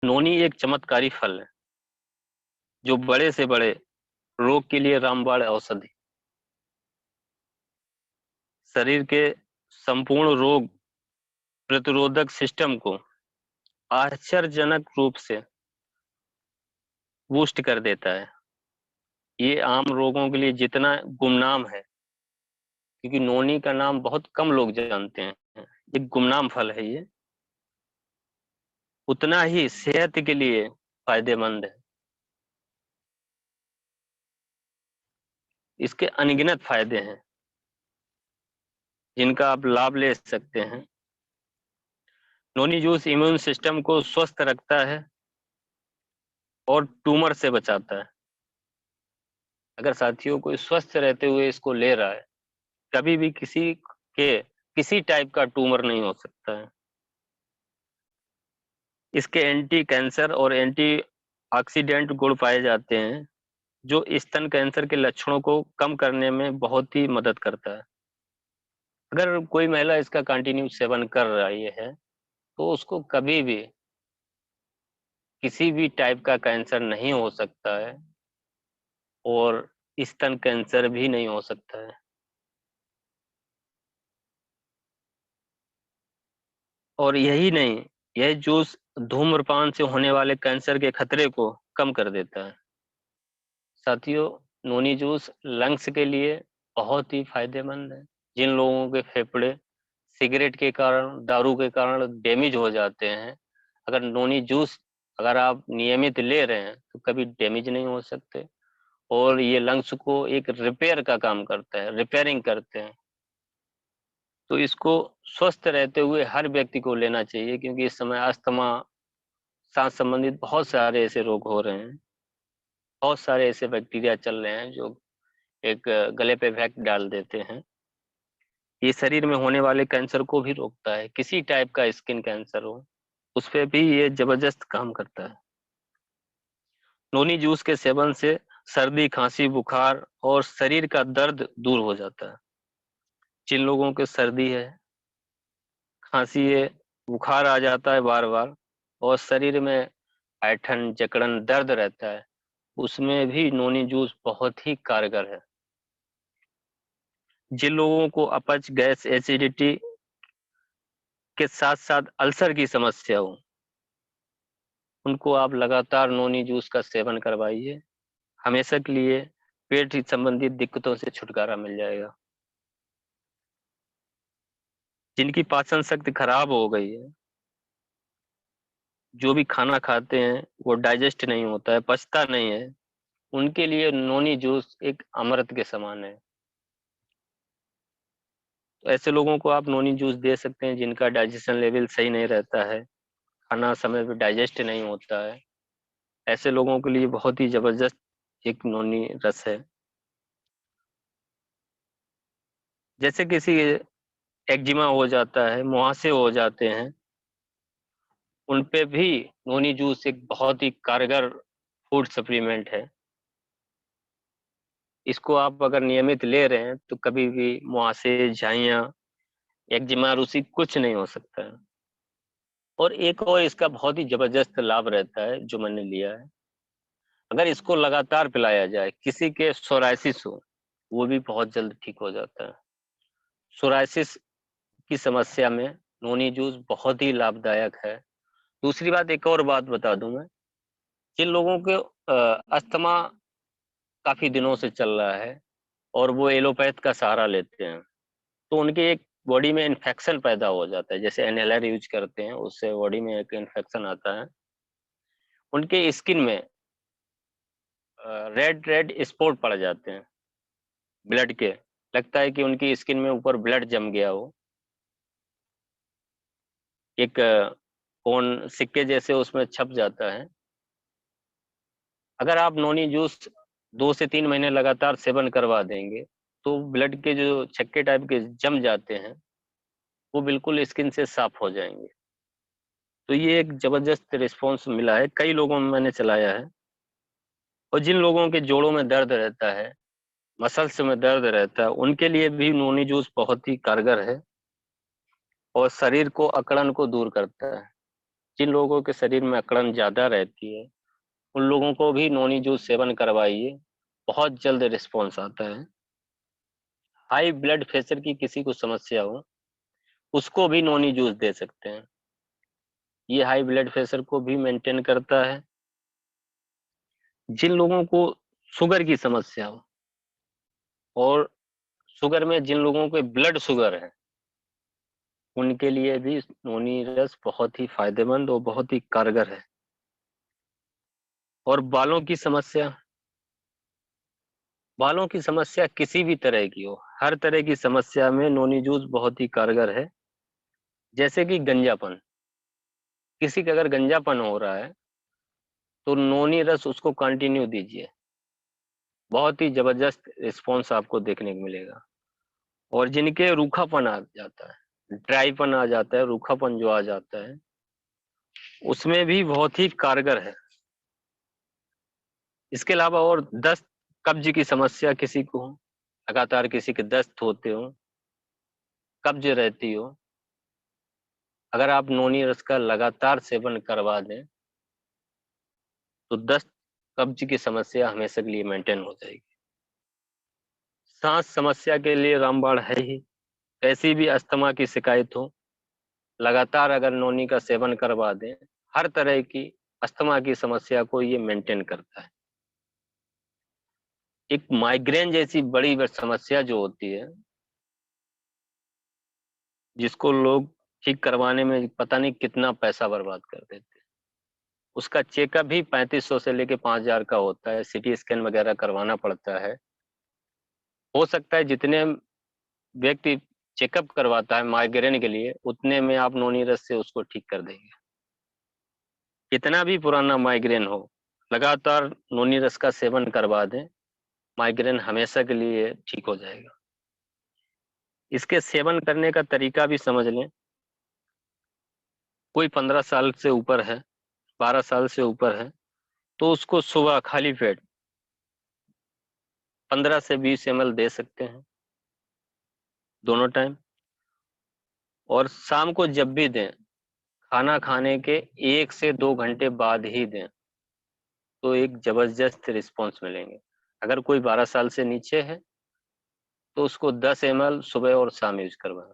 नोनी एक चमत्कारी फल है जो बड़े से बड़े रोग के लिए रामबाण औषधि, शरीर के संपूर्ण रोग प्रतिरोधक सिस्टम को आश्चर्यजनक रूप से बूस्ट कर देता है। ये आम रोगों के लिए जितना गुमनाम है, क्योंकि नोनी का नाम बहुत कम लोग जानते हैं, ये गुमनाम फल है ये, उतना ही सेहत के लिए फायदेमंद है। इसके अनगिनत फायदे हैं जिनका आप लाभ ले सकते हैं। नोनी जूस इम्यून सिस्टम को स्वस्थ रखता है और ट्यूमर से बचाता है। अगर साथियों को स्वस्थ रहते हुए इसको ले रहा है, कभी भी के किसी टाइप का ट्यूमर नहीं हो सकता है। इसके एंटी कैंसर और एंटी ऑक्सीडेंट गुण पाए जाते हैं जो स्तन कैंसर के लक्षणों को कम करने में बहुत ही मदद करता है। अगर कोई महिला इसका कंटिन्यू सेवन कर रही है तो उसको कभी भी किसी भी टाइप का कैंसर नहीं हो सकता है और स्तन कैंसर भी नहीं हो सकता है। और यही नहीं, यह जूस धूम्रपान से होने वाले कैंसर के खतरे को कम कर देता है। साथियों, नोनी जूस लंग्स के लिए बहुत ही फायदेमंद है। जिन लोगों के फेफड़े सिगरेट के कारण, दारू के कारण डैमेज हो जाते हैं, अगर नोनी जूस अगर आप नियमित ले रहे हैं तो कभी डैमेज नहीं हो सकते। और ये लंग्स को एक रिपेयर का काम करता है, रिपेयरिंग करते हैं। तो इसको स्वस्थ रहते हुए हर व्यक्ति को लेना चाहिए, क्योंकि इस समय अस्थमा, सांस संबंधित बहुत सारे ऐसे रोग हो रहे हैं, बहुत सारे ऐसे बैक्टीरिया चल रहे हैं जो एक गले पे इफेक्ट डाल देते हैं। ये शरीर में होने वाले कैंसर को भी रोकता है, किसी टाइप का स्किन कैंसर हो उस पे भी ये जबरदस्त काम करता है। नोनी जूस के सेवन से सर्दी, खांसी, बुखार और शरीर का दर्द दूर हो जाता है। जिन लोगों के सर्दी है, खांसी है, बुखार आ जाता है बार बार और शरीर में ऐठन, जकड़न, दर्द रहता है, उसमें भी नोनी जूस बहुत ही कारगर है। जिन लोगों को अपच, गैस, एसिडिटी के साथ साथ अल्सर की समस्या हो, उनको आप लगातार नोनी जूस का सेवन करवाइए। हमेशा के लिए पेट संबंधित दिक्कतों से छुटकारा मिल जाएगा। जिनकी पाचन शक्ति खराब हो गई है, जो भी खाना खाते हैं वो डाइजेस्ट नहीं होता है, पचता नहीं है, उनके लिए नोनी जूस एक अमृत के समान है। तो ऐसे लोगों को आप नोनी जूस दे सकते हैं जिनका डाइजेशन लेवल सही नहीं रहता है, खाना समय पे डाइजेस्ट नहीं होता है। ऐसे लोगों के लिए बहुत ही जबरदस्त एक नोनी रस है। जैसे किसी एक्जिमा हो जाता है, मुहासे हो जाते हैं, उन पे भी नोनी जूस एक बहुत ही कारगर फूड सप्लीमेंट है। इसको आप अगर नियमित ले रहे हैं तो कभी भी मुहासे, झाइयाँ, एक्जिमा, रुसी कुछ नहीं हो सकता है। और एक और इसका बहुत ही जबरदस्त लाभ रहता है जो मैंने लिया है, अगर इसको लगातार पिलाया जाए, किसी के सोराइसिस हो, वो भी बहुत जल्द ठीक हो जाता है। सोराइसिस की समस्या में नोनी जूस बहुत ही लाभदायक है। दूसरी बात, एक और बात बता दूं मैं, जिन लोगों के अस्थमा काफी दिनों से चल रहा है और वो एलोपैथ का सहारा लेते हैं, तो उनके एक बॉडी में इन्फेक्शन पैदा हो जाता है। जैसे इनहेलर यूज करते हैं, उससे बॉडी में एक इन्फेक्शन आता है, उनके स्किन में रेड रेड स्पॉट पड़ जाते हैं ब्लड के, लगता है कि उनकी स्किन में ऊपर ब्लड जम गया हो, एक कौन सिक्के जैसे उसमें छप जाता है। अगर आप नोनी जूस 2 से 3 महीने लगातार सेवन करवा देंगे तो ब्लड के जो छक्के टाइप के जम जाते हैं वो बिल्कुल स्किन से साफ हो जाएंगे। तो ये एक जबरदस्त रिस्पॉन्स मिला है, कई लोगों में मैंने चलाया है। और जिन लोगों के जोड़ों में दर्द रहता है, मसल्स में दर्द रहता है, उनके लिए भी नोनी जूस बहुत ही कारगर है और शरीर को, अकड़न को दूर करता है। जिन लोगों के शरीर में अकड़न ज़्यादा रहती है, उन लोगों को भी नोनी जूस सेवन करवाइए, बहुत जल्द रिस्पॉन्स आता है। हाई ब्लड प्रेशर की किसी को समस्या हो, उसको भी नोनी जूस दे सकते हैं। ये हाई ब्लड प्रेशर को भी मेंटेन करता है। जिन लोगों को शुगर की समस्या हो और शुगर में जिन लोगों को ब्लड शुगर है, उनके लिए भी नोनी रस बहुत ही फायदेमंद और बहुत ही कारगर है। और बालों की समस्या किसी भी तरह की हो, हर तरह की समस्या में नोनी जूस बहुत ही कारगर है। जैसे कि गंजापन, किसी का अगर गंजापन हो रहा है तो नोनी रस उसको कंटिन्यू दीजिए, बहुत ही जबरदस्त रिस्पॉन्स आपको देखने को मिलेगा। और जिनके रूखापन आ जाता है, ड्राईपन आ जाता है, रूखापन जो आ जाता है, उसमें भी बहुत ही कारगर है। इसके अलावा और दस्त, कब्ज की समस्या किसी को हो, लगातार किसी के दस्त होते हो, कब्ज रहती हो, अगर आप नोनी रस का लगातार सेवन करवा दें तो दस्त, कब्ज की समस्या हमेशा के लिए मेंटेन हो जाएगी। सांस समस्या के लिए रामबाण है ही। कैसी भी अस्थमा की शिकायत हो, लगातार अगर नोनी का सेवन करवा दें, हर तरह की अस्थमा की समस्या को ये मेंटेन करता है। एक माइग्रेन जैसी बड़ी समस्या जो होती है, जिसको लोग ठीक करवाने में पता नहीं कितना पैसा बर्बाद कर देते हैं, उसका चेकअप भी 3500 से लेके 5000 का होता है। सिटी स्कैन वगैरह करवाना पड़ता है। हो सकता है जितने व्यक्ति चेकअप करवाता है माइग्रेन के लिए, उतने में आप नोनी रस से उसको ठीक कर देंगे। कितना भी पुराना माइग्रेन हो, लगातार नोनी रस का सेवन करवा दें, माइग्रेन हमेशा के लिए ठीक हो जाएगा। इसके सेवन करने का तरीका भी समझ लें। कोई 15 साल से ऊपर है, 12 साल से ऊपर है, तो उसको सुबह खाली पेट 15 से 20 ml दे सकते हैं, दोनों टाइम। और शाम को जब भी दें, खाना खाने के 1 से 2 घंटे बाद ही दें, तो एक जबरदस्त रिस्पॉन्स मिलेंगे। अगर कोई 12 साल से नीचे है तो उसको 10 ml सुबह और शाम यूज करवाएं।